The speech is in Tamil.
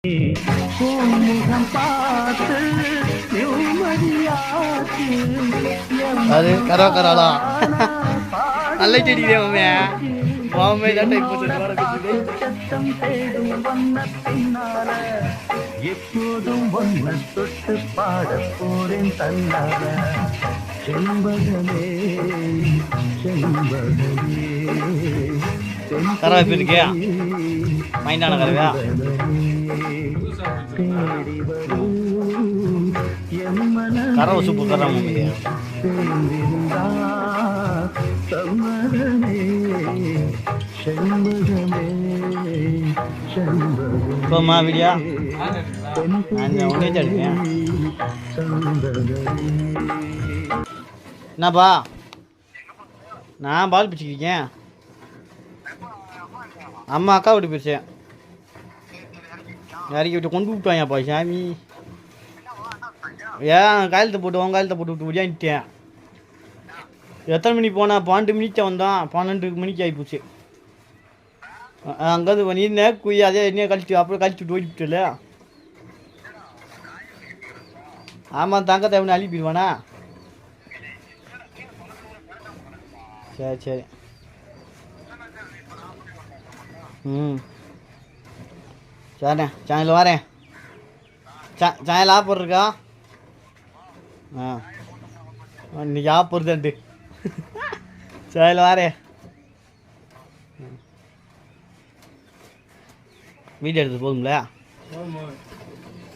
முகம் பார்த்து நிம்மதியாச்சு அது கரா கராளா நல்ல செடியிலே மாமே தான் டைப் சத்தம் தேடும் வண்ண பின்னால எப்போதும் ஒன்ன தொட்டு பாட போறேன் தன்னால செம்பகமே செம்பகமே கரா இருக்கியா மைண்டான கரவா கரவை சூப்பு கரா மம்மி போமா வீடியா நான் உடனே தடுப்பேன் என்னப்பா நான் பால் பிடிச்சிருக்கேன் அம்மா அக்கா விட்டு போயிடுச்சு இறக்கி விட்டு கொண்டு விட்டாங்கப்பா சாமி ஏன் காலத்தை போட்டு உன் காலத்தை போட்டு விட்டு முடியான்ட்டேன் எத்தனை மணிக்கு போனால் 12 மணிக்கு வந்தான் 12 மணிக்கு ஆகிப்போச்சு அங்கேருந்து பண்ணியிருந்தேன் குய் அதே என்ன கழிச்சு அப்புறம் கழிச்சுட்டு ஓடிவிட்டுல ஆமாம் தங்கத்தை அவனை அனுப்பிடுவானா சரி சரி ம் சரிண்ணே சாயங்காலம் வரேன் சாயங்காலம் ஆஃபர் இருக்கா இன்னைக்கு ஆஃபர் தான்ட்டு சாயங்காலம் வரேன் வீடியோ எடுத்து போதுங்களா